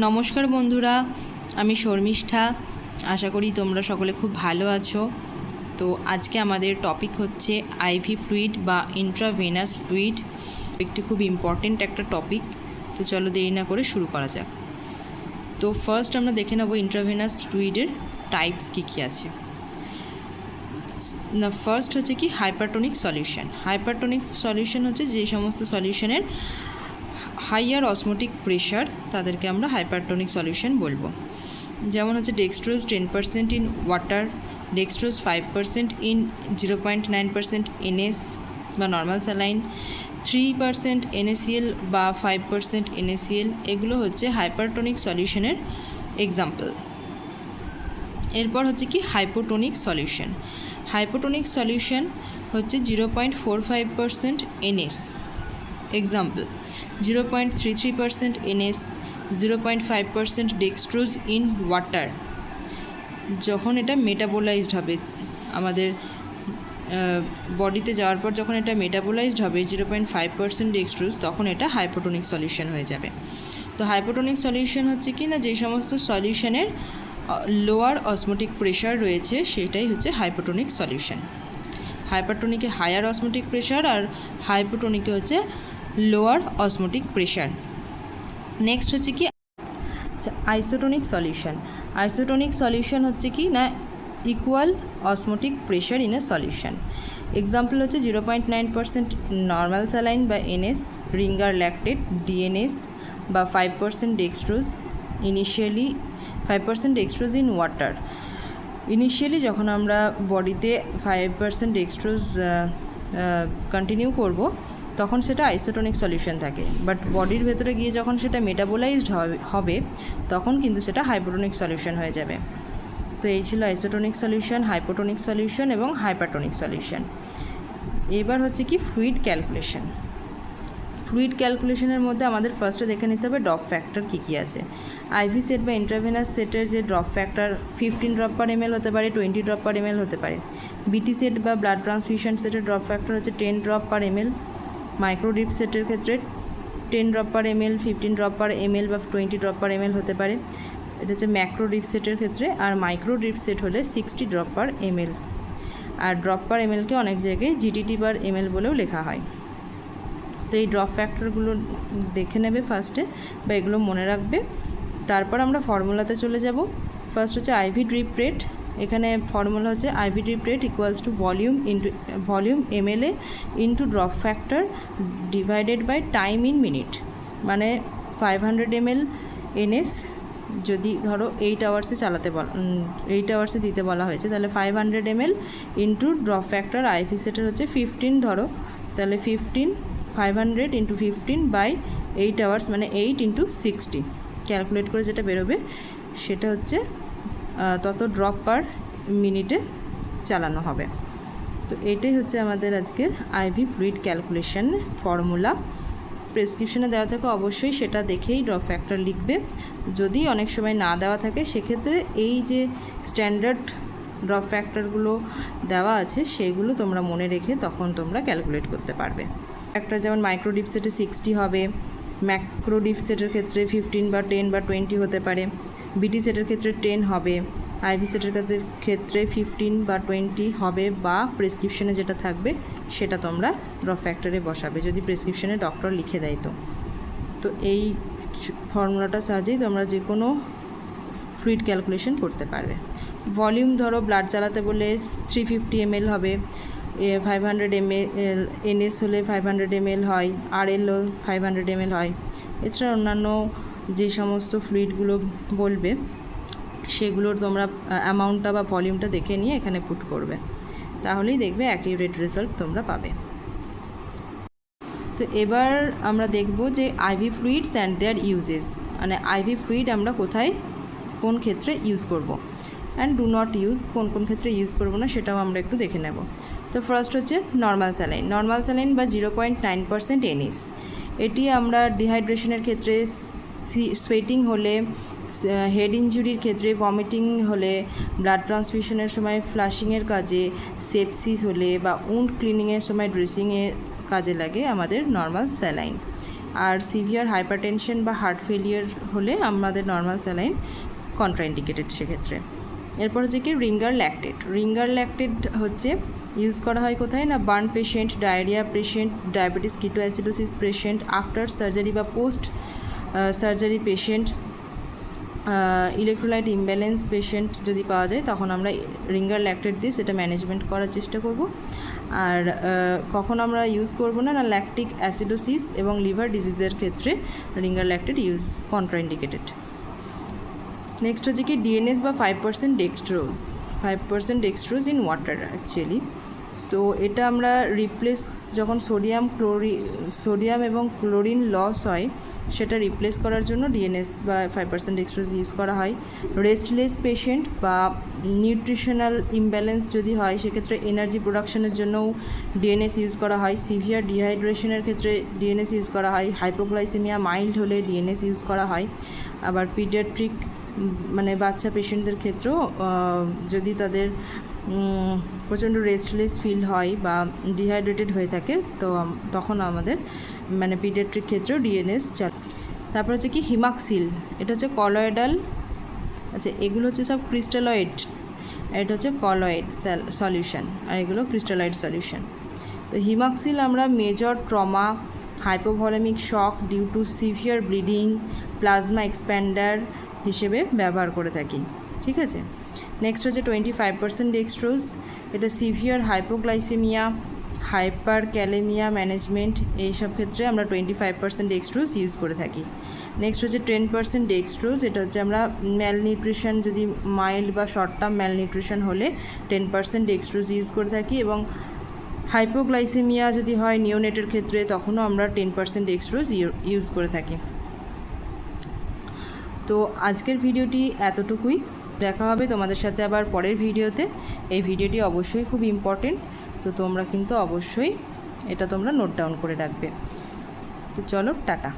নমস্কার বন্ধুরা, আমি শর্মিষ্ঠা। আশা করি তোমরা সকলে খুব ভালো আছো। তো আজকে আমাদের টপিক হচ্ছে আইভি ফ্লুইড বা ইন্ট্রাভেনাস ফ্লুইড। একটি খুব ইম্পর্টেন্ট একটা টপিক। তো চলো দেরি না করে শুরু করা যাক। তো ফার্স্ট আমরা দেখে নেব ইন্ট্রাভেনাস ফ্লুইডের টাইপস কী কী আছে। না, ফার্স্ট হচ্ছে কি হাইপারটোনিক সলিউশন। হাইপারটোনিক সলিউশন হচ্ছে যে সমস্ত সলিউশনের হাইয়ার অসমোটিক প্রেশার, তাদেরকে আমরা হাইপারটোনিক সলিউশন বলবো। যেমন হচ্ছে dextrose 10% in water, dextrose 5% in 0.9% NS বা নর্মাল স্যালাইন, 3% NaCl বা 5% NaCl, এগুলো হচ্ছে হাইপারটোনিক সলিউশনের এক্সাম্পল। এরপর হচ্ছে কি হাইপোটোনিক সলিউশন। হাইপোটোনিক সলিউশন হচ্ছে 0.45% NS, example 0.33% NS, 0.5% dextrose in water. যখন এটা মেটাবোলাইজড হবে, আমাদের বডিতে যাওয়ার পর যখন এটা মেটাবোলাইজড হবে 0.5% ডেক্সট্রোজ, তখন এটা হাইপোটোনিক সলিউশন হয়ে যাবে। তো হাইপোটোনিক সলিউশন হচ্ছে কি না, যে সমস্ত সলিউশনের লোয়ার অসমোটিক প্রেশার রয়েছে সেটাই হচ্ছে hypotonic solution. হাইপারটোনিকে higher osmotic pressure আর হাইপোটোনিকে হচ্ছে লোয়ার অসমোটিক প্রেশার। নেক্সট হচ্ছে কি আইসোটোনিক সলিউশন। আইসোটোনিক সলিউশন হচ্ছে কি না equal osmotic pressure in a solution. Example হচ্ছে 0.9% নর্মাল স্যালাইন বা NS, রিঙ্গার ল্যাকটেট DNS বা 5% dextrose, initially 5% dextrose in water. Initially যখন আমরা বডিতে 5% ডেক্সট্রোজ কন্টিনিউ করব, তখন সেটা আইসোটোনিক সলিউশন থাকে, বাট বডির ভেতরে গিয়ে যখন সেটা মেটাবোলাইজড হবে তখন কিন্তু সেটা হাইপোটোনিক সলিউশন হয়ে যাবে। তো এই ছিল আইসোটোনিক সলিউশন, হাইপোটোনিক সলিউশন এবং হাইপারটোনিক সলিউশন। এবার হচ্ছে কি ফ্লুইড ক্যালকুলেশন। ফ্লুইড ক্যালকুলেশনের মধ্যে আমাদের ফার্স্টে দেখে নিতে হবে ড্রপ ফ্যাক্টর কী কী আছে। আইভি সেট বা ইন্ট্রাভেনাস সেটের যে ড্রপ ফ্যাক্টর 15 ড্রপ পার ml হতে পারে, 20 ড্রপ পার ml হতে পারে। বিটি সেট বা ব্লাড ট্রান্সফিউশন সেটের ড্রপ ফ্যাক্টর হচ্ছে 10 ড্রপ পার ml। মাইক্রো ড্রিপ সেটের ক্ষেত্রে 10 ড্রপ পার ml, 15 ড্রপ পার ml বা 20 ড্রপ পার ml হতে পারে। এটা হচ্ছে ম্যাক্রো ড্রিপ সেটের ক্ষেত্রে। আর মাইক্রো ড্রিপ সেট হলে 60 ড্রপ পার ml। আর ড্রপ পার mlকে অনেক জায়গায় জিটিটি পার ml বলেও লেখা হয়। তো এই ড্রপ ফ্যাক্টরগুলো দেখে নেবে ফার্স্টে, বা এগুলো মনে রাখবে। তারপর আমরা ফর্মুলাতে চলে যাব। ফার্স্ট হচ্ছে আইভি ড্রিপ রেট। এখানে ফর্মুলা হচ্ছে IV drip rate equals to volume ml into drop factor divided by time in minute. মানে 500 ml NS যদি ধরো 8 আওয়ার্সে 8 আওয়ার্সে দিতে বলা হয়েছে, তাহলে 500 ml into drop factor IV সেটের হচ্ছে 15 ধরো, তাহলে 500 ইন্টু 15 বাই 8 আওয়ার্স, মানে 8 ইন্টু 60 ক্যালকুলেট করে যেটা বেরোবে সেটা হচ্ছে তত ড্রপ পার মিনিটে চালানো হবে। তো এটাই হচ্ছে আমাদের আজকের আইভি ফ্লুইড ক্যালকুলেশন ফর্মুলা। প্রেসক্রিপশনে দেওয়া থাকে অবশ্যই সেটা দেখেই ড্রপ ফ্যাক্টর লিখবে। যদি অনেক সময় না দেওয়া থাকে সেক্ষেত্রে এই যে স্ট্যান্ডার্ড ড্রপ ফ্যাক্টরগুলো দেওয়া আছে সেগুলো তোমরা মনে রেখে তখন তোমরা ক্যালকুলেট করতে পারবে। ফ্যাক্টর যেমন মাইক্রো ডিপ সেটে 60 হবে, ম্যাক্রো ডিপ সেটের ক্ষেত্রে 15 বা 10 বা 20 হতে পারে, বিটি সেটের ক্ষেত্রে 10 হবে, আইভি সেটের ক্ষেত্রে 15 বা 20 হবে, বা প্রেসক্রিপশনে যেটা থাকবে সেটা তোমরা ড্রপ ফ্যাক্টরে বসাবে যদি প্রেসক্রিপশনে ডক্টর লিখে দেয়। তো এই ফর্মুলাটার সাহায্যেই তোমরা যে কোনো ফ্লুইড ক্যালকুলেশন করতে পারবে। ভলিউম ধরো ব্লাড চালাতে বলে 350 ml হবে, 500 ml NS হলে 500 ml হয়, RLও 500 ml হয়। এছাড়া অন্যান্য যে সমস্ত ফ্লুইডগুলো বলবে সেগুলোর তোমরা অ্যামাউন্টটা বা ভলিউমটা দেখে নিয়ে এখানে পুট করবে, তাহলেই দেখবে অ্যাকিউরেট রেজাল্ট তোমরা পাবে। তো এবার আমরা দেখব যে IV fluids and their uses, মানে আইভি ফ্লুইড আমরা কোথায় কোন ক্ষেত্রে ইউজ করব, অ্যান্ড ডু নট ইউজ, কোন কোন ক্ষেত্রে ইউজ করব না সেটাও আমরা একটু দেখে নেব। তো ফার্স্ট হচ্ছে নর্মাল স্যালাইন। নর্মাল স্যালাইন বা 0.9% NS, এটি আমরা ডিহাইড্রেশনের ক্ষেত্রে, সোয়েটিং হলে, হেড ইনজুরির ক্ষেত্রে, ভমিটিং হলে, ব্লাড ট্রান্সফিউশনের সময় ফ্লাশিংয়ের কাজে, সেপসিস হলে বা উন্ড ক্লিনিংয়ের সময় ড্রেসিংয়ে কাজে লাগে আমাদের নর্মাল স্যালাইন। আর সিভিয়ার হাইপারটেনশন বা হার্ট ফেলিয়ার হলে আমাদের নর্মাল স্যালাইন কন্ট্রাইন্ডিকেটেড সেক্ষেত্রে। এরপর হচ্ছে কি রিঙ্গার ল্যাকটেট। রিঙ্গার ল্যাকটেট হচ্ছে ইউজ করা হয় কোথায় না, burn patient, diarrhoea patient, diabetes ketoacidosis patient, after surgery বা post surgery patient, electrolyte imbalance patient যদি পাওয়া যায় তখন আমরা রিঙ্গার ল্যাকটেট দিয়ে সেটা ম্যানেজমেন্ট করার চেষ্টা করব। আর কখন আমরা ইউজ করব না, ল্যাকটিক অ্যাসিডোসিস এবং লিভার ডিজিজের ক্ষেত্রে ringer lactate use contraindicated. Next হচ্ছে কি ডিএনএস বা 5% dextrose. 5% dextrose in water actually. তো এটা আমরা রিপ্লেস যখন সোডিয়াম এবং ক্লোরিন লস হয় সেটা রিপ্লেস করার জন্য ডিএনএস বা 5% ডেক্সট্রোজ ইউজ করা হয়। রেস্টলেস পেশেন্ট বা নিউট্রিশনাল ইমব্যালেন্স যদি হয় সেক্ষেত্রে এনার্জি প্রোডাকশনের জন্যও ডিএনএস ইউজ করা হয়। সিভিয়ার ডিহাইড্রেশনের ক্ষেত্রে ডিএনএস ইউজ করা হয়। হাইপোগ্লাইসেমিয়া মাইল্ড হলে ডিএনএস ইউজ করা হয়। আবার পিডিয়াট্রিক মানে বাচ্চা পেশেন্টদের ক্ষেত্রেও যদি তাদের প্রচণ্ড রেস্টলেস ফিল হয় বা ডিহাইড্রেটেড হয়ে থাকে তো তখন আমাদের মানে পিডিয়াট্রিক ক্ষেত্রেও ডিএনএস চাল। তারপর হচ্ছে কি হিমাক্সিল, এটা হচ্ছে কলয়েডাল, আচ্ছা এগুলো হচ্ছে সব ক্রিস্টালয়েড, এটা হচ্ছে কলয়েড সলিউশন আর এগুলো ক্রিস্টালয়েড সলিউশন। তো হিমাক্সিল আমরা major trauma, hypovolaemic shock due to severe bleeding, plasma expander হিসেবে ব্যবহার করে থাকি, ঠিক আছে। নেক্সট হচ্ছে 25% ডেক্সট্রোজ, এটা severe hypoglycaemia, hyper kalaemia management এইসব ক্ষেত্রে আমরা 25% ডেক্সট্রোজ ইউজ করে থাকি। নেক্সট হচ্ছে 10% ডেক্সট্রোজ, এটা হচ্ছে আমরা ম্যালনিউট্রিশন যদি মাইল্ড বা শর্ট টার্ম ম্যালনিউট্রিশন হলে 10% ডেক্সট্রোজ ইউজ করে থাকি এবং হাইপোগ্লাইসেমিয়া যদি হয় নিওনেটের ক্ষেত্রে তখনও আমরা 10% ডেক্সট্রোজ ইউজ করে থাকি। তো আজকের ভিডিওটি এতটুকুই, দেখা হবে তোমাদের সাথে আবার পরের ভিডিওতে। এই ভিডিওটি অবশ্যই খুব ইম্পর্টেন্ট, তো তোমরা কিন্তু অবশ্যই এটা তোমরা নোট ডাউন করে রাখবে। তো চলো টাটা।